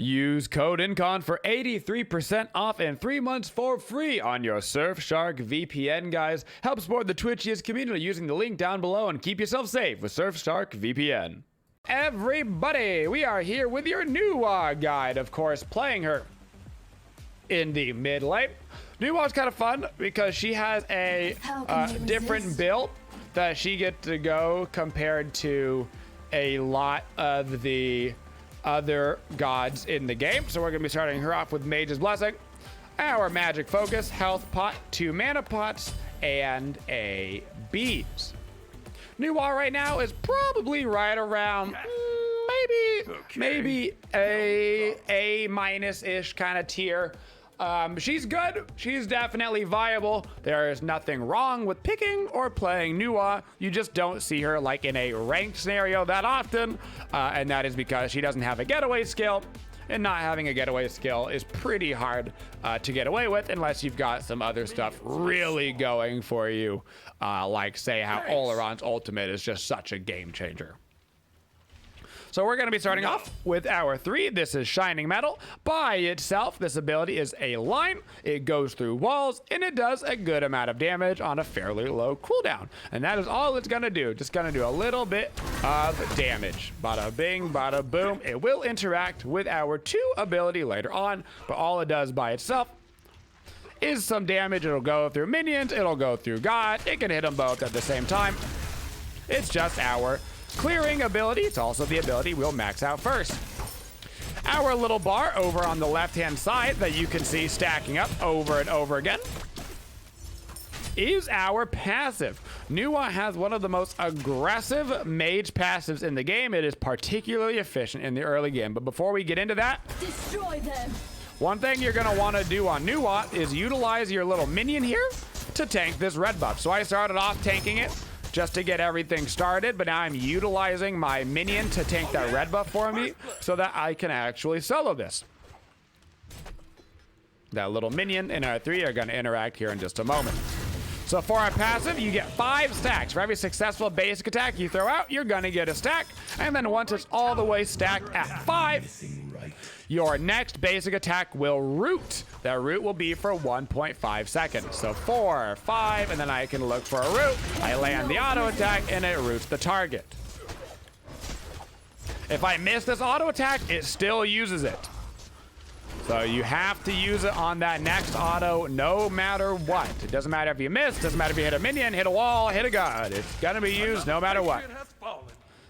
Use code Incon for 83% off and 3 months for free on your Surfshark VPN, guys. Help support the Twitchiest community using the link down below and keep yourself safe with Surfshark VPN. Everybody, we are here with your new guide, of course, playing her in the mid lane. Nuwa's kind of fun because she has a different build that she gets to go compared to a lot of the other gods in the game. So we're going to be starting her off with Mage's Blessing, our Magic Focus, Health Pot, 2 Mana Pots, and a Beads. Nuwa right now is probably right around maybe a minus-ish kind of tier. She's good. She's definitely viable. There is nothing wrong with picking or playing Nuwa. You just don't see her like in a ranked scenario that often, and that is because she doesn't have a getaway skill, and not having a getaway skill is pretty hard to get away with unless you've got some other stuff really going for you, like say how Oleron's ultimate is just such a game changer. So we're going to be starting off with our 3. This is Shining Metal. By itself, this ability is a line. It goes through walls, and it does a good amount of damage on a fairly low cooldown. And that is all it's going to do. Just going to do a little bit of damage. Bada bing, bada boom. It will interact with our 2 ability later on, but all it does by itself is some damage. It'll go through minions. It'll go through God. It can hit them both at the same time. It's just our clearing ability. It's also the ability we'll max out first. Our little bar over on the left-hand side that you can see stacking up over and over again is our passive. Nuwa has one of the most aggressive mage passives in the game. It is particularly efficient in the early game. But before we get into that, destroy them. One thing you're going to want to do on Nuwa is utilize your little minion here to tank this red buff. So I started off tanking it just to get everything started, but now I'm utilizing my minion to tank that red buff for me so that I can actually solo this. That little minion and our 3 are going to interact here in just a moment. So for our passive, you get 5 stacks. For every successful basic attack you throw out, you're going to get a stack. And then once it's all the way stacked at 5, your next basic attack will root. That root will be for 1.5 seconds. So 4, 5, and then I can look for a root. I land the auto attack and it roots the target. If I miss this auto attack, it still uses it. So you have to use it on that next auto no matter what. It doesn't matter if you miss, doesn't matter if you hit a minion, hit a wall, hit a god. It's gonna be used no matter what.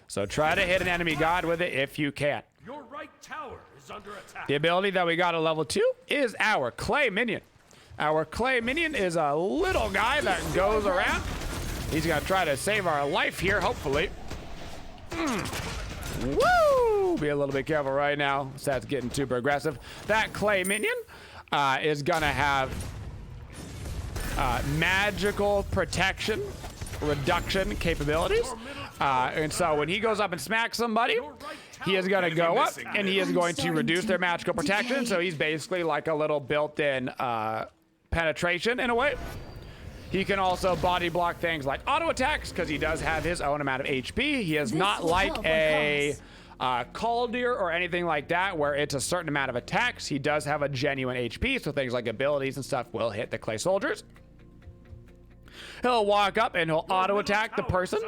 So try to hit an enemy god with it if you can. Your right tower is under attack. The ability that we got at level 2 is our clay minion. Our clay minion is a little guy that goes around. He's gonna try to save our life here, hopefully. Woo! Be a little bit careful right now. That's getting super aggressive. That clay minion is gonna have magical protection reduction capabilities. And so when he goes up and smacks somebody, he is going to go up and he is going to reduce their magical protection. So he's basically like a little built-in penetration in a way. He can also body block things like auto attacks because he does have his own amount of HP. He is not like a Caldeer or anything like that where it's a certain amount of attacks. He does have a genuine HP, so things like abilities and stuff will hit the clay soldiers. He'll walk up and he'll auto attack the person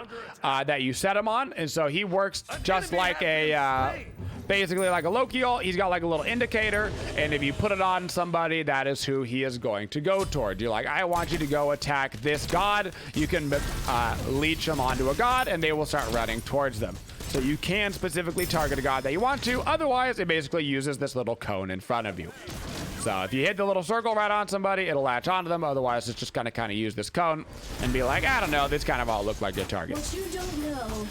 that you set him on, and so he works just like a basically like a Loki ult. He's got like a little indicator, and if you put it on somebody, that is who he is going to go toward. You're like, I want you to go attack this god. You can leech them onto a god, and they will start running towards them. So you can specifically target a god that you want to. Otherwise, it basically uses this little cone in front of you. So if you hit the little circle right on somebody, it'll latch onto them. Otherwise, it's just gonna kind of use this cone and be like, I don't know, this kind of all look like a target. What you don't know.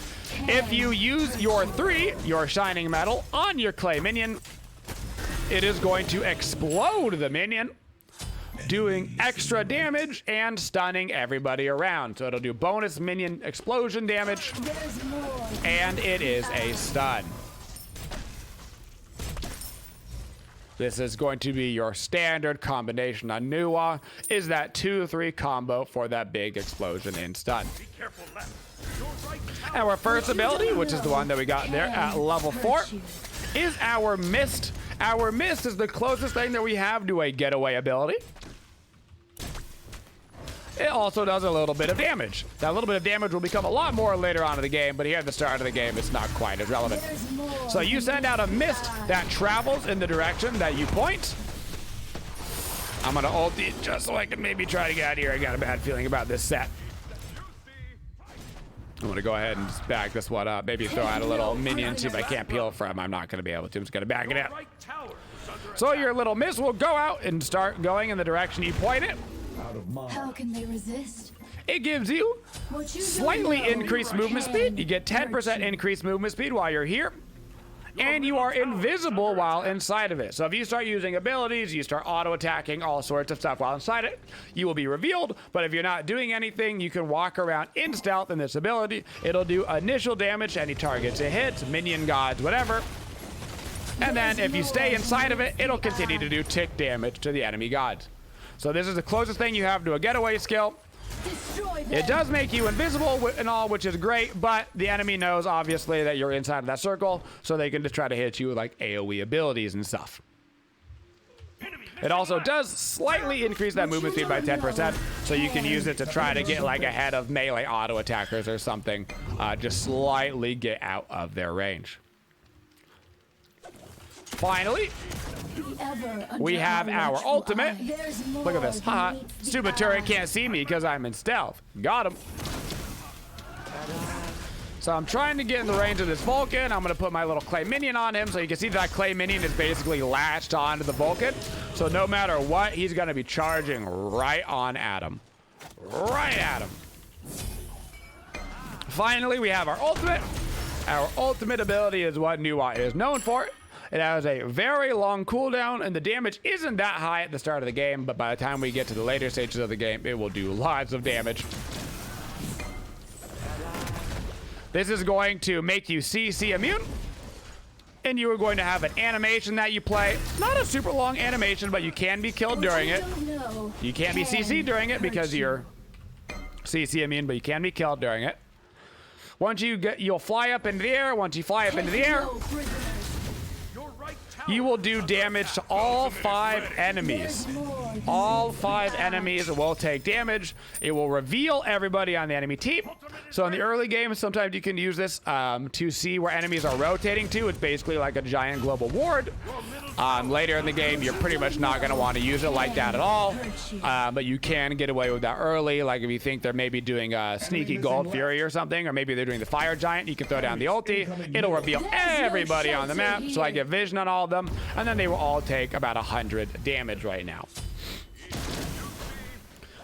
If you use your 3, your Shining Metal, on your clay minion, it is going to explode the minion, doing extra damage and stunning everybody around. So it'll do bonus minion explosion damage, and it is a stun. This is going to be your standard combination on Nuwa, is that 2-3 combo for that big explosion in stun. Be careful left. Your right Our first ability, which is the one that we got there at level 4, is our Mist. Our Mist is the closest thing that we have to a getaway ability. It also does a little bit of damage. That little bit of damage will become a lot more later on in the game, but here at the start of the game, it's not quite as relevant. So you send out a mist that travels in the direction that you point. I'm gonna ult it just so I can maybe try to get out of here. I got a bad feeling about this set. I'm gonna go ahead and just back this one up. Maybe throw out a little minion, see if I can't peel from. I'm not gonna be able to. I'm just gonna back it up. So your little mist will go out and start going in the direction you point it. How can they resist? It gives you What you don't slightly know, increased movement can speed. You get 10% hurt you. increased movement speed while you're here. And you are invisible while inside of it. So if you start using abilities, you start auto-attacking, all sorts of stuff while inside it, you will be revealed. But if you're not doing anything, you can walk around in stealth in this ability. It'll do initial damage to any targets it hits, minion gods, whatever. And then if you stay inside of it, it'll continue to do tick damage to the enemy gods. So this is the closest thing you have to a getaway skill. Destroy them. It does make you invisible and all, which is great, but the enemy knows obviously that you're inside of that circle, so they can just try to hit you with like AoE abilities and stuff. It also does slightly increase that movement speed by 10%, so you can use it to try to get like ahead of melee auto attackers or something. Just slightly get out of their range. Finally, we have our ultimate. Look at this. Haha. Stupid turret can't see me because I'm in stealth. Got him. So I'm trying to get in the range of this Vulcan. I'm going to put my little clay minion on him. So you can see that clay minion is basically latched onto the Vulcan. So no matter what, he's going to be charging right on at him. Right at him. Finally, we have our ultimate. Our ultimate ability is what Nuwa is known for. It has a very long cooldown, and the damage isn't that high at the start of the game, but by the time we get to the later stages of the game, it will do lots of damage. This is going to make you CC immune, and you are going to have an animation that you play. Not a super long animation, but you can be killed during it. You can't be CC during it because you're CC immune, but you can be killed during it. Once you get, you'll fly up into the air. Once you fly up into the air, you will do damage to all 5 enemies. All 5 enemies will take damage. It will reveal everybody on the enemy team. So in the early game, sometimes you can use this to see where enemies are rotating to. It's basically like a giant global ward. Later in the game, you're pretty much not going to want to use it like that at all. But you can get away with that early. Like if you think they're maybe doing a sneaky Gold Fury or something, or maybe they're doing the Fire Giant, you can throw down the ulti. It'll reveal everybody on the map, so I get vision on all of them. And then they will all take about 100 damage right now.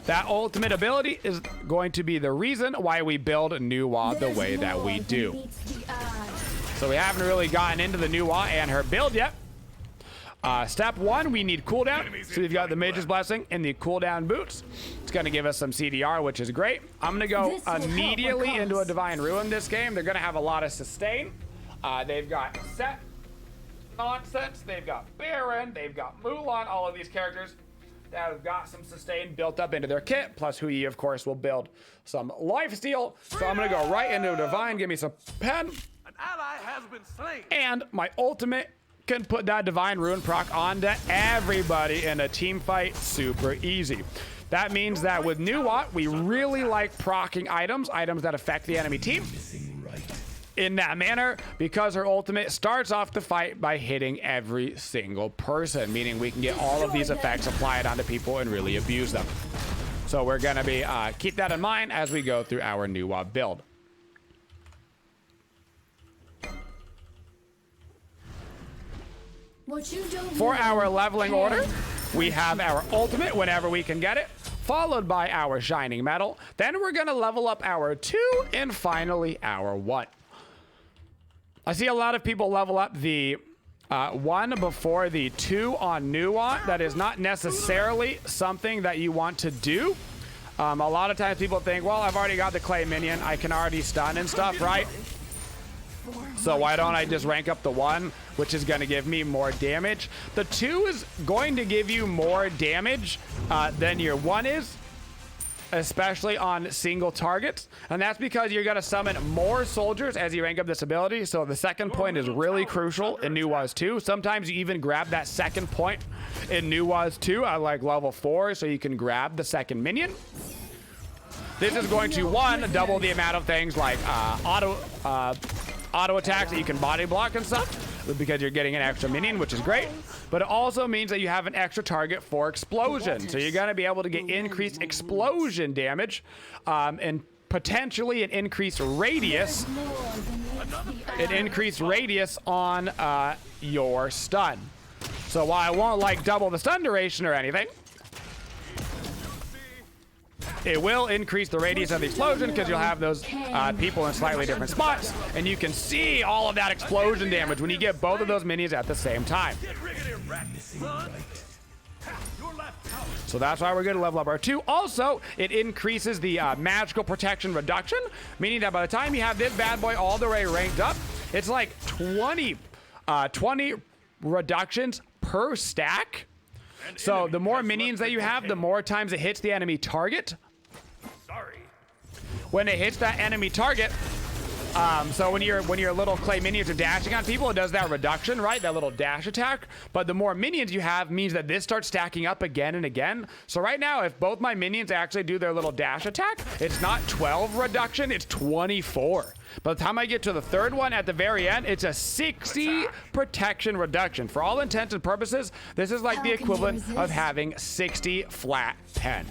That ultimate ability is going to be the reason why we build Nuwa the way that we do. So we haven't really gotten into the Nuwa and her build yet. Step 1, we need cooldown. So we've got the Mage's Blessing and the cooldown boots. It's going to give us some CDR, which is great. I'm going to go immediately into a Divine Ruin this game. They're going to have a lot of sustain. They've got Set Nonsense, they've got Baron, they've got Mulan, all of these characters that have got some sustain built up into their kit, plus Hui, of course, will build some lifesteal. So I'm going to go right into a Divine, give me some pen. An ally has been slain. And my ultimate can put that Divine Ruin proc onto everybody in a team fight super easy. That means that with Nuwa, we really like proccing items that affect the enemy team in that manner, because her ultimate starts off the fight by hitting every single person, meaning we can get all of these effects applied onto people and really abuse them. So we're gonna be keep that in mind as we go through our Nuwa build. For our leveling order, we have our ultimate whenever we can get it, followed by our Shining Metal. Then we're gonna level up our 2 and finally our 1. I see a lot of people level up the 1 before the 2 on Nuwa. That is not necessarily something that you want to do. A lot of times people think, well, I've already got the clay minion. I can already stun and stuff, right? So why don't I just rank up the 1, which is going to give me more damage? The 2 is going to give you more damage than your 1 is. especially on single targets, and that's because you're going to summon more soldiers as you rank up this ability. So the second point is really crucial in New Waz 2. Sometimes you even grab that second point in New Waz 2 at like level 4, so you can grab the second minion. This is going to, one, double the amount of things like auto attacks that you can body block and stuff, because you're getting an extra minion, which is great. But it also means that you have an extra target for explosion. So you're going to be able to get increased explosion damage and potentially an increased radius. An increased radius on your stun. So while I won't like double the stun duration or anything, it will increase the radius of the explosion because you'll have those people in slightly different spots, and you can see all of that explosion damage when you get both of those minions at the same time. So that's why we're going to level up our 2. Also, it increases the magical protection reduction, meaning that by the time you have this bad boy all the way ranked up, it's like 20 reductions per stack. So the more minions that you have, the more times it hits the enemy target. When it hits that enemy target, so when your little clay minions are dashing on people, it does that reduction, right? That little dash attack. But the more minions you have means that this starts stacking up again and again. So right now, if both my minions actually do their little dash attack, it's not 12 reduction, it's 24. By the time I get to the third one at the very end, it's a 60 protection reduction. For all intents and purposes, this is like the equivalent of having 60 flat pen.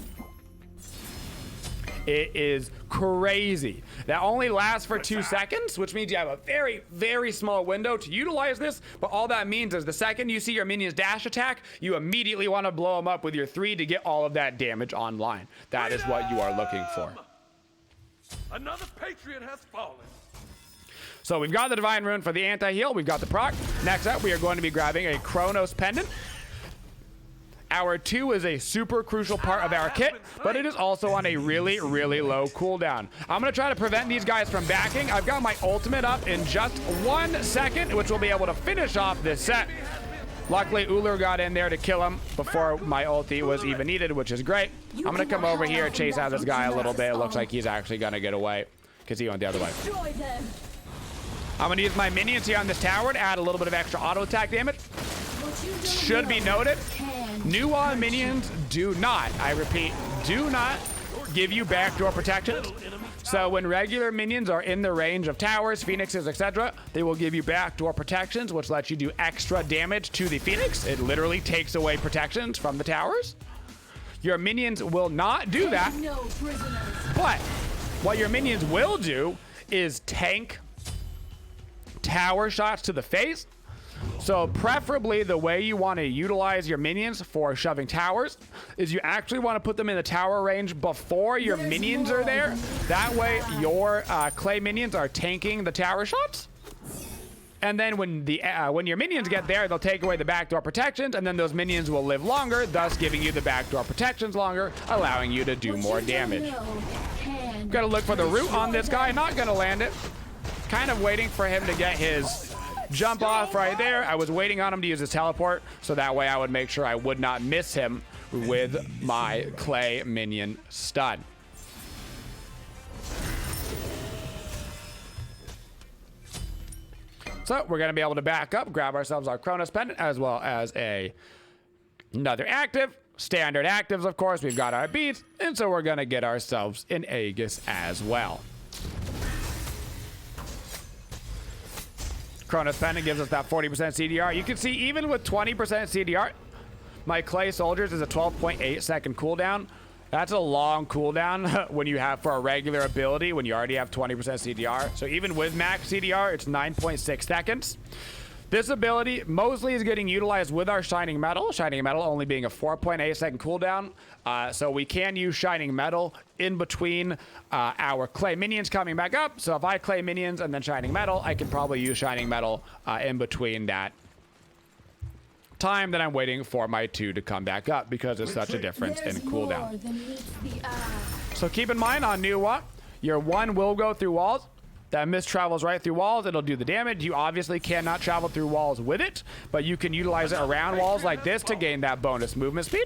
It is crazy. That only lasts for 2 seconds, which means you have a very, very small window to utilize this. But all that means is the second you see your minions dash attack, you immediately want to blow them up with your 3 to get all of that damage online. That is what you are looking for. Another patriot has fallen. So we've got the Divine Rune for the anti-heal. We've got the proc. Next up, we are going to be grabbing a Chronos Pendant. Our 2 is a super crucial part of our kit, but it is also on a really, really low cooldown. I'm going to try to prevent these guys from backing. I've got my ultimate up in just 1 second, which will be able to finish off this set. Luckily, Woojer got in there to kill him before my ulti was even needed, which is great. I'm going to come over here and chase out this guy a little bit. It looks like he's actually going to get away because he went the other way. I'm going to use my minions here on this tower to add a little bit of extra auto attack damage. Should be noted, New Waz minions do not, I repeat, do not give you backdoor protections. So when regular minions are in the range of towers, phoenixes, etc., they will give you backdoor protections, which lets you do extra damage to the phoenix. It literally takes away protections from the towers. Your minions will not do that, but what your minions will do is tank tower shots to the face. So preferably the way you want to utilize your minions for shoving towers is you actually want to put them in the tower range before your minions are there. That way your clay minions are tanking the tower shots. And then when your minions get there, they'll take away the backdoor protections, and then those minions will live longer, thus giving you the backdoor protections longer, allowing you to do more damage. Gotta look for the root on this guy, not gonna land it. Kind of waiting for him to get his jump off right there. I was waiting on him to use his teleport, so that way I would make sure I would not miss him with my clay minion stun. So we're going to be able to back up, grab ourselves our Chronos Pendant, as well as another active. Standard actives, of course. We've got our beats, and so we're going to get ourselves an Aegis as well. Chronos Pendant gives us that 40% CDR. You can see even with 20% CDR, my clay soldiers is a 12.8 second cooldown. That's a long cooldown when you have for a regular ability when you already have 20% CDR. So even with max CDR, it's 9.6 seconds. This ability mostly is getting utilized with our Shining Metal. Shining Metal only being a 4.8 second cooldown. So we can use Shining Metal in between our clay minions coming back up. So if I clay minions and then Shining Metal, I can probably use Shining Metal in between that time that I'm waiting for my 2 to come back up because there's such a difference in cooldown. So keep in mind on New Waz, your 1 will go through walls. That mist travels right through walls. It'll do the damage. You obviously cannot travel through walls with it, but you can utilize it around walls like this to gain that bonus movement speed.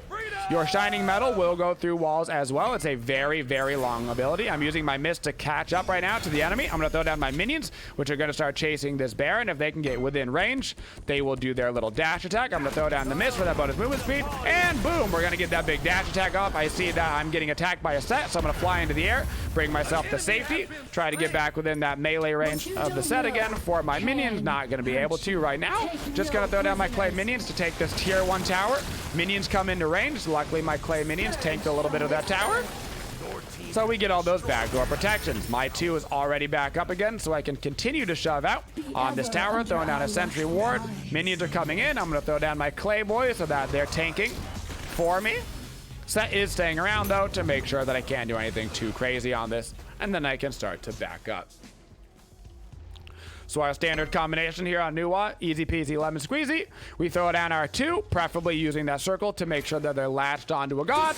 Your shining metal will go through walls as well. It's a very, very long ability. I'm using my mist to catch up right now to the enemy. I'm going to throw down my minions, which are going to start chasing this bear, and if they can get within range, they will do their little dash attack. I'm going to throw down the mist for that bonus movement speed, and boom, we're going to get that big dash attack off. I see that I'm getting attacked by a set, so I'm going to fly into the air, bring myself to safety, try to get back within that melee range of the set again for my minions. Not going to be able to right now. Just going to throw down my clay minions to take this tier 1 tower. Minions come into range. Luckily, my clay minions tanked a little bit of that tower, so we get all those backdoor protections. My 2 is already back up again, so I can continue to shove out on this tower, throwing down a sentry ward. Minions are coming in. I'm going to throw down my clay boys so that they're tanking for me. Set is staying around, though, to make sure that I can't do anything too crazy on this, and then I can start to back up. So our standard combination here on Nuwa, easy peasy lemon squeezy. We throw down our 2, preferably using that circle to make sure that they're latched onto a god.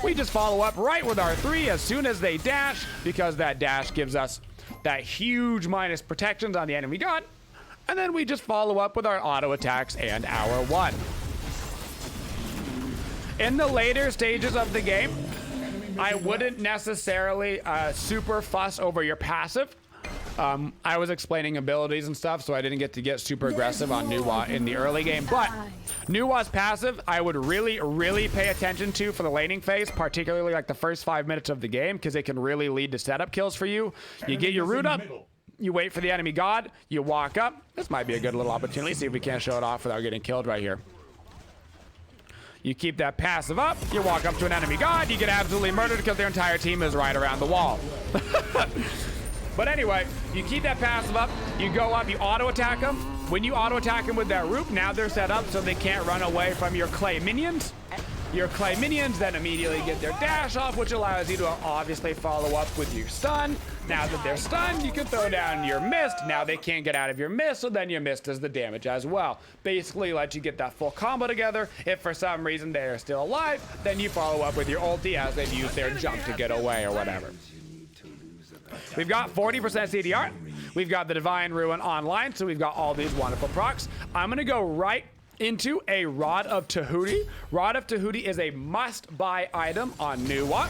We just follow up right with our 3 as soon as they dash, because that dash gives us that huge minus protections on the enemy god. And then we just follow up with our auto attacks and our 1. In the later stages of the game, I wouldn't necessarily super fuss over your passive. I was explaining abilities and stuff, so I didn't get to get super aggressive on Nuwa in the early game. But Nuwa's passive, I would really, really pay attention to for the laning phase, particularly like the first 5 minutes of the game, because it can really lead to setup kills for you. You get your root up, you wait for the enemy god, you walk up. This might be a good little opportunity. See if we can't show it off without getting killed right here. You keep that passive up, you walk up to an enemy god, you get absolutely murdered because their entire team is right around the wall. But anyway, you keep that passive up, you go up, you auto attack them. When you auto attack them with that root, now they're set up so they can't run away from your clay minions. Your clay minions then immediately get their dash off, which allows you to obviously follow up with your stun. Now that they're stunned, you can throw down your mist. Now they can't get out of your mist, so then your mist does the damage as well. Basically lets you get that full combo together. If for some reason they are still alive, then you follow up with your ulti as they've used their jump to get away or whatever. We've got 40% CDR. We've got the Divine Ruin online, so we've got all these wonderful procs. I'm going to go right into a Rod of Tahuti. Rod of Tahuti is a must-buy item on Nuwa,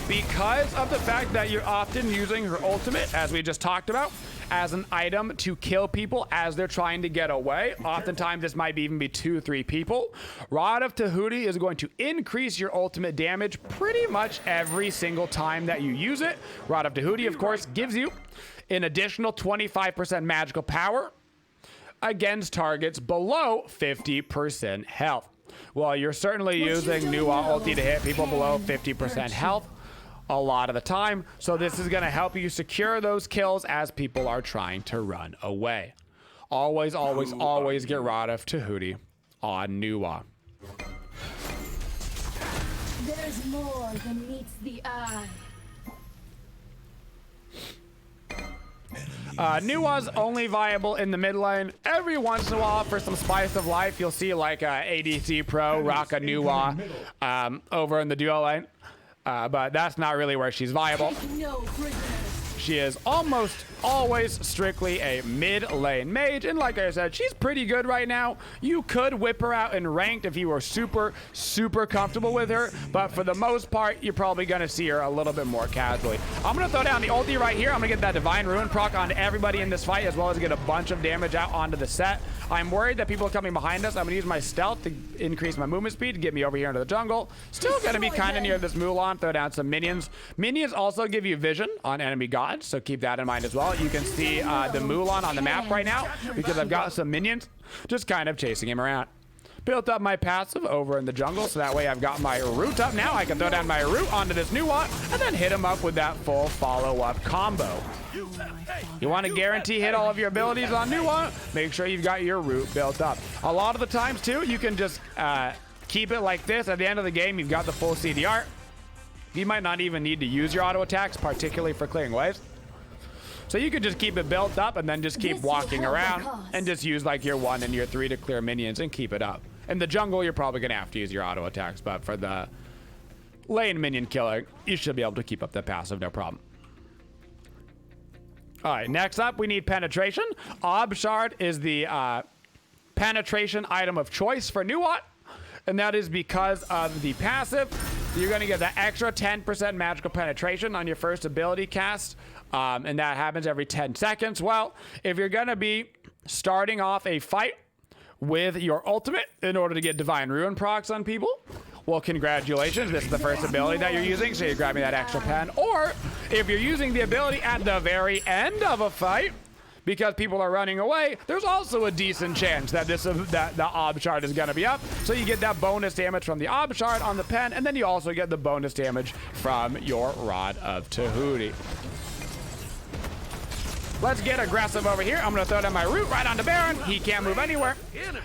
because of the fact that you're often using her ultimate, as we just talked about, as an item to kill people as they're trying to get away. Oftentimes, this might even be 2-3 people. Rod of Tahuti is going to increase your ultimate damage pretty much every single time that you use it. Rod of Tahuti, of course, gives you an additional 25% magical power against targets below 50% health. Well, you're certainly using Nuwa ulti to hit people below 50% health a lot of the time, so this is going to help you secure those kills as people are trying to run away. Always, always, always get Rod of Tahuti on Nuwa. There's more than meets the eye. Nuwa's only viable in the mid lane. Every once in a while, for some spice of life, you'll see like a ADC Pro rock a Nuwa over in the duo lane. But that's not really where she's viable. No prisoners. She is almost always strictly a mid lane mage, and like I said, she's pretty good right now. You could whip her out in ranked if you were super, super comfortable with her, but for the most part, you're probably gonna see her a little bit more casually. I'm gonna throw down the ulti right here. I'm gonna get that Divine Ruin proc onto everybody in this fight, as well as get a bunch of damage out onto the set. I'm worried that people are coming behind us. I'm gonna use my stealth to increase my movement speed to get me over here into the jungle. Still gonna be kind of near this Mulan. Throw down some minions. Minions also give you vision on enemy gods, so keep that in mind as well. You can see the Mulan on the map right now because I've got some minions just kind of chasing him around. Built up my passive over in the jungle, so that way I've got my root up now. I can throw down my root onto this Nuwa and then hit him up with that full follow-up combo. You want to guarantee hit all of your abilities on Nuwa? Make sure you've got your root built up. A lot of the times, too, you can just keep it like this. At the end of the game, you've got the full CDR. You might not even need to use your auto attacks, particularly for clearing waves. So you could just keep it built up and then just keep walking around and just use like your 1 and your 3 to clear minions and keep it up. In the jungle, you're probably going to have to use your auto attacks, but for the lane minion killing, you should be able to keep up the passive, no problem. All right, next up, we need penetration. Ob Shard is the penetration item of choice for Nuot, and that is because of the passive. You're going to get that extra 10% magical penetration on your first ability cast, and that happens every 10 seconds. Well, if you're going to be starting off a fight with your ultimate in order to get Divine Ruin procs on people, well, congratulations. This is the first ability that you're using, so you're grabbing that extra pen. Or if you're using the ability at the very end of a fight, because people are running away, there's also a decent chance that the Ob Shard is going to be up. So you get that bonus damage from the Ob Shard on the pen, and then you also get the bonus damage from your Rod of Tahuti. Let's get aggressive over here. I'm going to throw down my root right onto Baron. He can't move anywhere.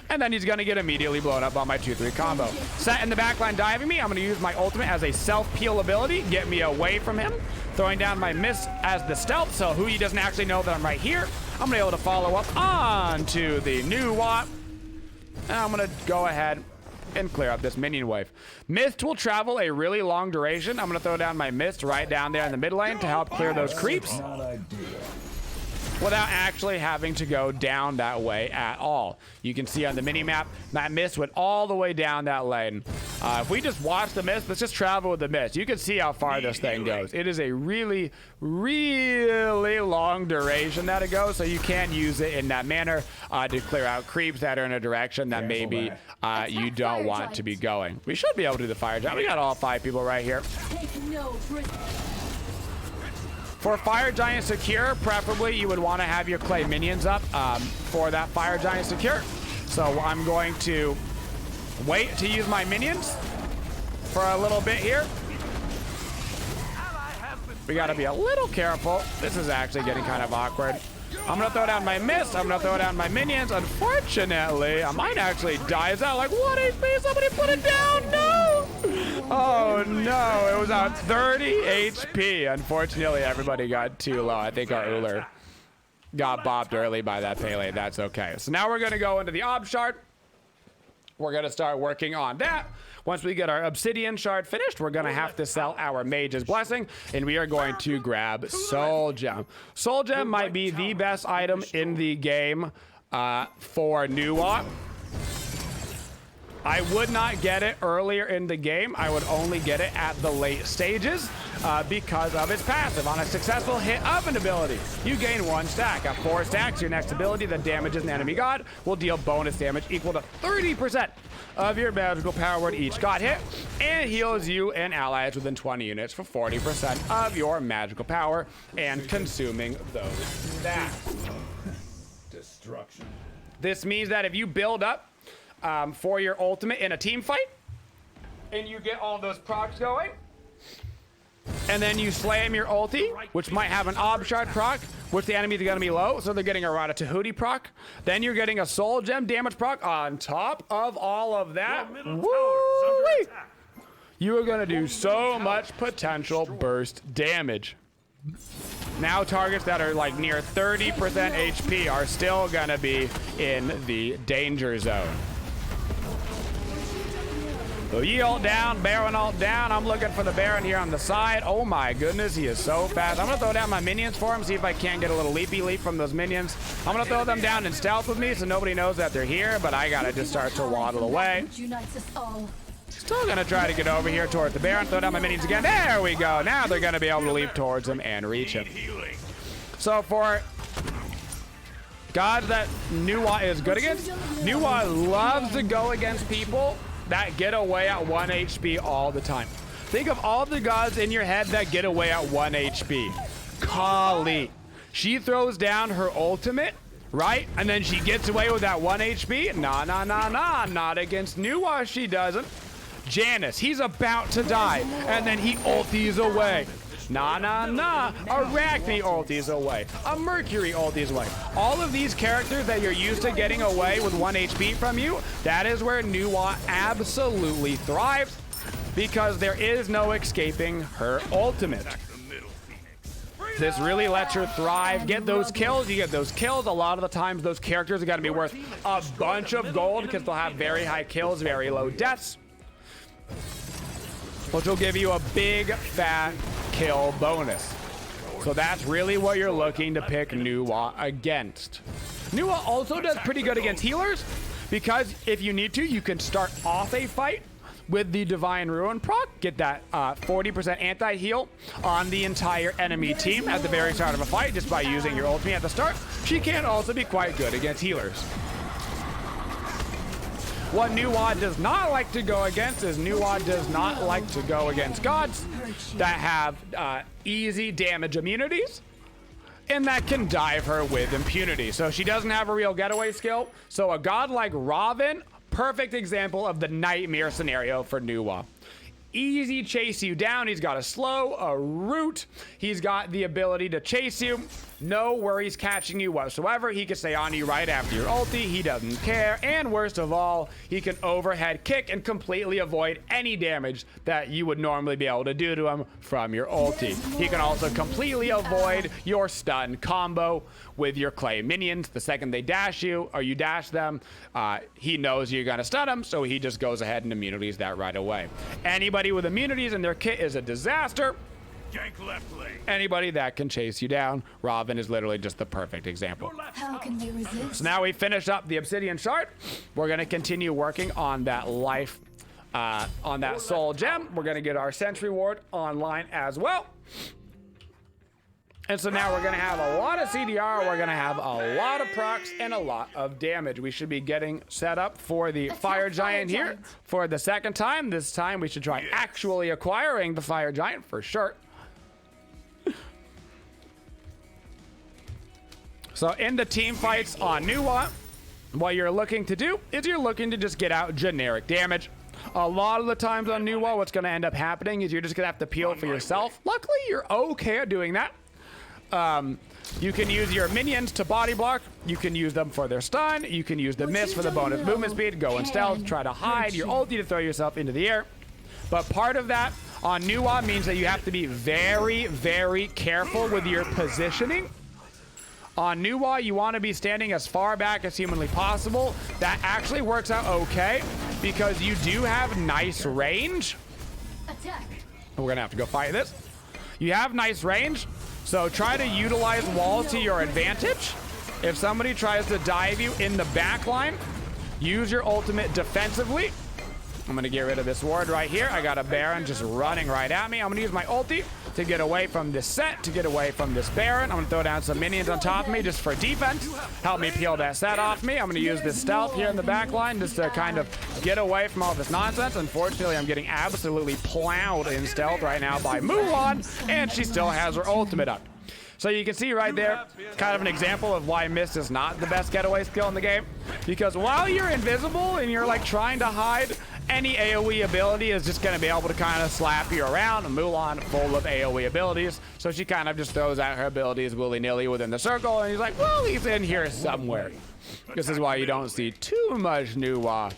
And then he's going to get immediately blown up on my 2-3 combo. Set in the backline diving me. I'm going to use my ultimate as a self-peel ability. Get me away from him. Throwing down my mist as the stealth, so Hui doesn't actually know that I'm right here. I'm going to be able to follow up onto the Nuot. And I'm going to go ahead and clear up this minion wave. Mist will travel a really long duration. I'm going to throw down my mist right down there in the mid lane to help clear those creeps, without actually having to go down that way at all. You can see on the mini-map, that mist went all the way down that lane. If we just watch the mist, let's just travel with the mist. You can see how far this thing goes. It is a really, really long duration that it goes, so you can use it in that manner to clear out creeps that are in a direction that maybe you don't want to be going. We should be able to do the fire giant. We got all 5 people right here. For Fire Giant Secure, preferably you would want to have your clay minions up for that Fire Giant Secure. So I'm going to wait to use my minions for a little bit here. We got to be a little careful. This is actually getting kind of awkward. I'm going to throw down my mist. I'm going to throw down my minions. Unfortunately, I might actually die. Is that like 1 HP? Somebody put it down. No! Oh, no. It was on 30 HP. Unfortunately, everybody got too low. I think our Uller got bopped early by that Pele. That's okay. So now we're going to go into the Ob Shard. We're going to start working on that. Once we get our Obsidian Shard finished, we're going to have to sell our Mage's Blessing, and we are going to grab Soul Gem. Soul Gem might be the best item in the game for Nuot. I would not get it earlier in the game. I would only get it at the late stages because of its passive. On a successful hit of an ability, you gain 1 stack. At 4 stacks, your next ability that damages an enemy god will deal bonus damage equal to 30% of your magical power word each god hit, and heals you and allies within 20 units for 40% of your magical power, and consuming those stacks. Destruction. This means that if you build up for your ultimate in a team fight, and you get all those procs going, and then you slam your ulti, which might have an Ob Shard proc, which the enemies are going to be low, so they're getting a Rod of Tahuti proc. Then you're getting a Soul Gem damage proc on top of all of that. Woo-wee! You are going to do so much potential burst damage. Now targets that are like near 30% HP are still going to be in the danger zone. So Yi ult down, Baron ult down. I'm looking for the Baron here on the side. Oh my goodness, he is so fast. I'm gonna throw down my minions for him, see if I can't get a little leapy leap from those minions. I'm gonna throw them down in stealth with me so nobody knows that they're here, but I gotta just start to waddle away. Still gonna try to get over here towards the Baron, throw down my minions again. There we go. Now they're gonna be able to leap towards him and reach him. So for gods that Nuot is good against, Nuot loves to go against people that get away at 1 HP all the time. Think of all the gods in your head that get away at 1 HP. Kali. She throws down her ultimate, right? And then she gets away with that 1 HP. Nah. Not against Nuot, she doesn't. Janus, he's about to die. And then he ulties away. Nah. Arachne ulties away. A Mercury ulties away. All of these characters that you're used to getting away with 1 HP from you, that is where Nuot absolutely thrives, because there is no escaping her ultimate. This really lets her thrive. Get those kills. You get those kills. A lot of the times those characters are going to be worth a bunch of gold because they'll have very high kills, very low deaths, which will give you a big fat kill bonus. So that's really what you're looking to pick Nuwa against. Nuwa also does pretty good against healers, because if you need to, you can start off a fight with the Divine Ruin proc, get that 40% anti-heal on the entire enemy team at the very start of a fight just by using your ultimate at the start. She can also be quite good against healers. What Nuwa does not like to go against is Nuwa does not like to go against gods that have easy damage immunities and that can dive her with impunity. So she doesn't have a real getaway skill. So a god like Raven, perfect example of the nightmare scenario for Nuwa. Easy chase you down. He's got a slow, a root. He's got the ability to chase you. No worries catching you whatsoever. He can stay on you right after your ulti. He doesn't care. And worst of all, he can overhead kick and completely avoid any damage that you would normally be able to do to him from your ulti. He can also completely avoid your stun combo with your clay minions. The second they dash you or you dash them, he knows you're going to stun him, so he just goes ahead and immunities that right away. Anybody with immunities in their kit is a disaster. Gank left lane. Anybody that can chase you down, Raven is literally just the perfect example. How can they resist? So now we finish up the Obsidian Shard. We're going to continue working on that life, on that soul gem. We're going to get our Sentry Ward online as well. And so now we're going to have a lot of CDR, we're going to have a lot of procs, and a lot of damage. We should be getting set up for the Fire Giant here for the second time. This time we should try actually acquiring the Fire Giant for sure. So in the team fights on Nuwa, what you're looking to do is you're looking to just get out generic damage. A lot of the times on Nuwa, what's going to end up happening is you're just going to have to peel for yourself. Luckily, you're okay at doing that. You can use your minions to body block. You can use them for their stun. You can use the miss for the bonus movement speed. Go in stealth, try to hide your ulti to throw yourself into the air. But part of that on Nuwa means that you have to be very, very careful with your positioning. On Nuwa, you want to be standing as far back as humanly possible. That actually works out okay because you do have nice range. Attack. We're going to have to go fight this. You have nice range, so try to utilize walls to your advantage. If somebody tries to dive you in the back line, use your ultimate defensively. I'm going to get rid of this ward right here. I got a Baron just running right at me. I'm going to use my ulti to get away from this set, to get away from this Baron. I'm going to throw down some minions on top of me just for defense. Help me peel that set off me. I'm going to use this stealth here in the back line just to kind of get away from all this nonsense. Unfortunately, I'm getting absolutely plowed in stealth right now by Mulan, and she still has her ultimate up. So you can see right there, kind of an example of why Mist is not the best getaway skill in the game. Because while you're invisible and you're like trying to hide, any AoE ability is just going to be able to kind of slap you around. Mulan full of AoE abilities, so she kind of just throws out her abilities willy-nilly within the circle, and he's like, well, he's in here somewhere. This is why you don't see too much Nuwa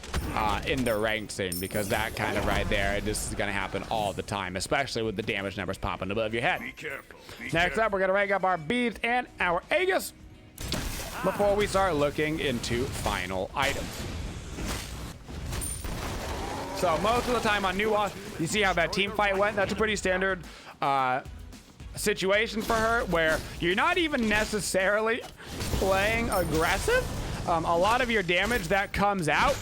in the ranked scene, because that kind of right there, this is going to happen all the time, especially with the damage numbers popping above your head. Be careful. Next up, we're going to rank up our beads and our Aegis before we start looking into final items. So most of the time on Nuwa, you see how that team fight went. That's a pretty standard situation for her, where you're not even necessarily playing aggressive. A lot of your damage that comes out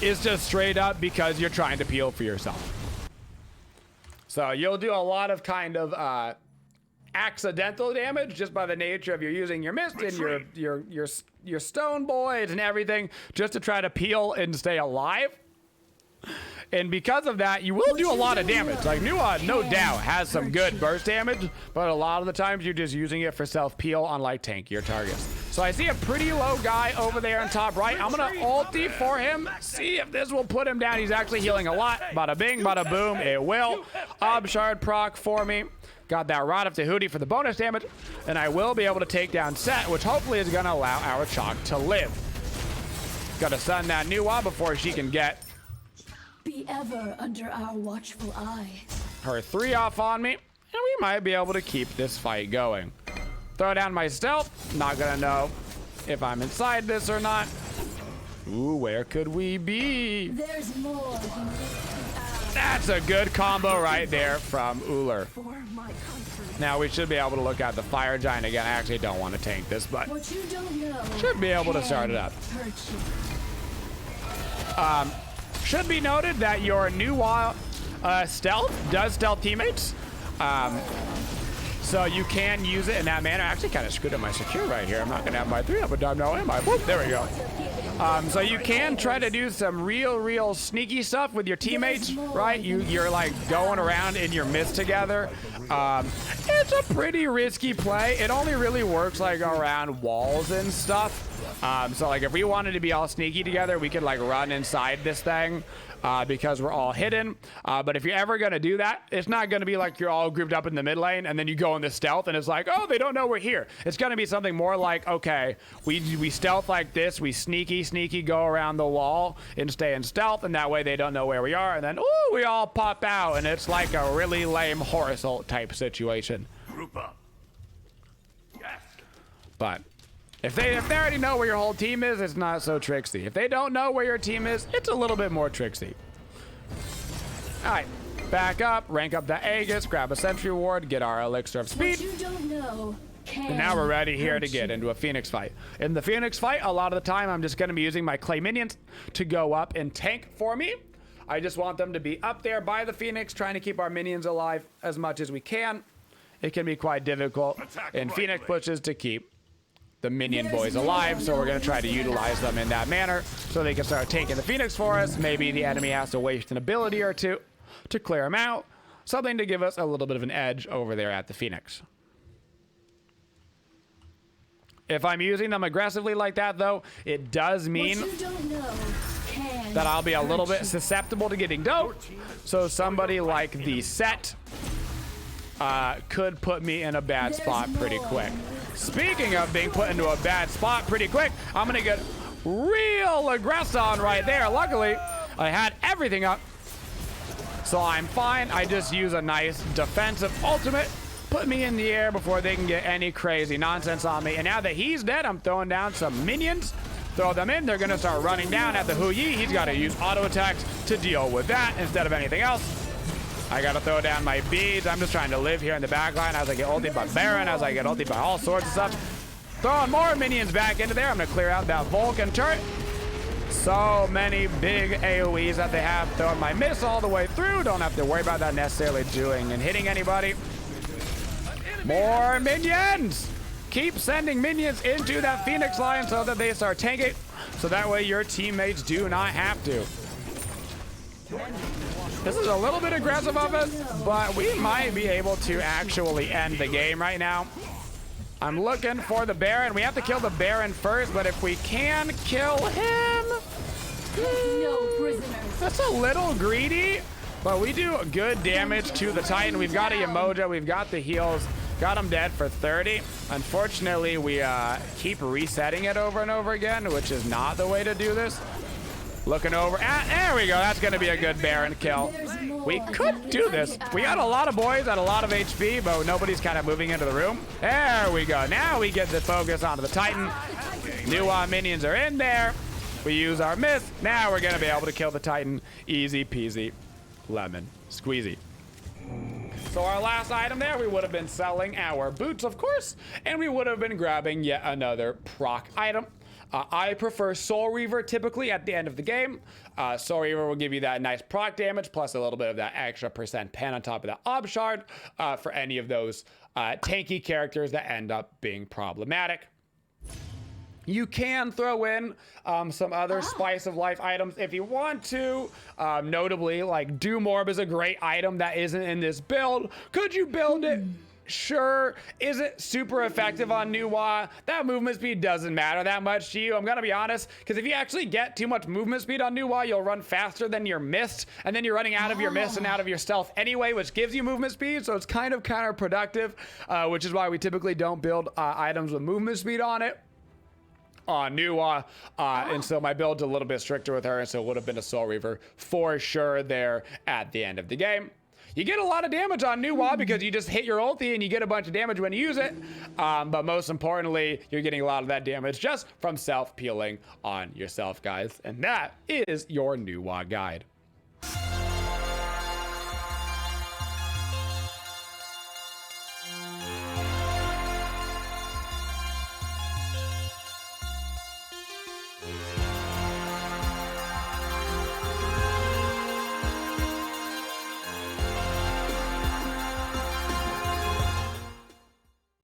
is just straight up because you're trying to peel for yourself. So you'll do a lot of kind of accidental damage just by the nature of you're using your mist and your stone boys and everything just to try to peel and stay alive. And because of that, you will do a lot of damage. Like Nuwa, no doubt, has some good burst damage, but a lot of the times you're just using it for self-peel on like tankier targets. So I see a pretty low guy over there on top right. I'm gonna ulti for him, see if this will put him down. He's actually healing a lot. Bada bing, bada boom, it will. Shard proc for me. Got that Rod of Tahuti for the bonus damage, and I will be able to take down Set, which hopefully is gonna allow our Chalk to live. Gotta stun that Nuwa before she can get Be ever under our watchful eye. her 3 off on me, and we might be able to keep this fight going. Throw down my stealth. Not gonna know if I'm inside this or not. Ooh, where could we be? There's more than meets the eye. That's a good combo right there from Woojer. Now we should be able to look at the fire giant again. I actually don't want to tank this, but What you don't know should be able to start it up. hurt you. Should be noted that your new stealth does stealth teammates. So you can use it in that manner. I actually kind of screwed up my secure right here. I'm not going to have my 3 up a dime now, am I? Whoop, there we go. So you can try to do some real sneaky stuff with your teammates, right? You're like going around in your mist together. It's a pretty risky play. It only really works like around walls and stuff. So like if we wanted to be all sneaky together, we could like run inside this thing. Because we're all hidden. But if you're ever going to do that, it's not going to be like you're all grouped up in the mid lane and then you go in the stealth and it's like, oh, they don't know we're here. It's going to be something more like, okay, we stealth like this. We sneaky go around the wall and stay in stealth. And that way they don't know where we are. And then, ooh, we all pop out. And it's like a really lame horse ult type situation. Group up. Yes. But if they already know where your whole team is, it's not so tricksy. If they don't know where your team is, it's a little bit more tricksy. All right, back up, rank up the Aegis, grab a sentry ward, get our elixir of speed. What you don't know And now we're ready here to hurt get you. into a Phoenix fight. In the Phoenix fight, a lot of the time, I'm just going to be using my clay minions to go up and tank for me. I just want them to be up there by the Phoenix, trying to keep our minions alive as much as we can. It can be quite difficult in Phoenix pushes to keep the minion boys alive, so we're going to try to utilize them in that manner so they can start taking the Phoenix for us. Maybe the enemy has to waste an ability or two to clear them out. Something to give us a little bit of an edge over there at the Phoenix. If I'm using them aggressively like that, though, it does mean What you don't know can that I'll be a little hurt bit susceptible to getting doped. So somebody like the set could put me in a bad spot pretty quick. Speaking of being put into a bad spot pretty quick, I'm going to get real aggressive on right there. Luckily, I had everything up, so I'm fine. I just use a nice defensive ultimate, put me in the air before they can get any crazy nonsense on me. And now that he's dead, I'm throwing down some minions. Throw them in. They're going to start running down at the Woojer. He's got to use auto attacks to deal with that instead of anything else. I gotta throw down my beads. I'm just trying to live here in the back line as I get ulted by Baron, as I get ulted by all sorts of stuff. Throwing more minions back into there. I'm gonna clear out that Vulcan turret. So many big AoEs that they have. Throwing my miss all the way through. Don't have to worry about that necessarily doing and hitting anybody. More minions! Keep sending minions into that Phoenix line so that they start tanking. So that way your teammates do not have to. This is a little bit aggressive of us, but we might be able to actually end the game right now. I'm looking for the Baron. We have to kill the Baron first, but if we can kill him, no prisoners. that's a little greedy, but we do good damage to the Titan. We've got a Yamoja, we've got the heals, got him dead for 30. Unfortunately, we keep resetting it over and over again, which is not the way to do this. Looking over. There we go. That's going to be a good Baron kill. We could do this. We got a lot of boys at a lot of HP, but nobody's kind of moving into the room. There we go. Now we get the focus onto the Titan. New minions are in there. We use our miss. Now we're going to be able to kill the Titan. Easy peasy. Lemon squeezy. So our last item there, we would have been selling our boots, of course, and we would have been grabbing yet another proc item. I prefer Soul Reaver typically at the end of the game. Soul Reaver will give you that nice proc damage plus a little bit of that extra % pen on top of that Ob Shard for any of those tanky characters that end up being problematic. You can throw in some other spice of life items if you want to. Notably, like Doom Orb is a great item that isn't in this build. Could you build it? Sure. Is it super effective on Nuwa? That movement speed doesn't matter that much to you. I'm gonna be honest, because if you actually get too much movement speed on Nuwa, you'll run faster than your mist, and then you're running out of your mist and out of your stealth anyway, which gives you movement speed, so it's kind of counterproductive, which is why we typically don't build items with movement speed on it. On Nuwa, and so my build's a little bit stricter with her, and so it would have been a Soul Reaver for sure there at the end of the game. You get a lot of damage on Nuwa because you just hit your ulti and you get a bunch of damage when you use it. But most importantly, you're getting a lot of that damage just from self-peeling on yourself, guys. And that is your Nuwa guide.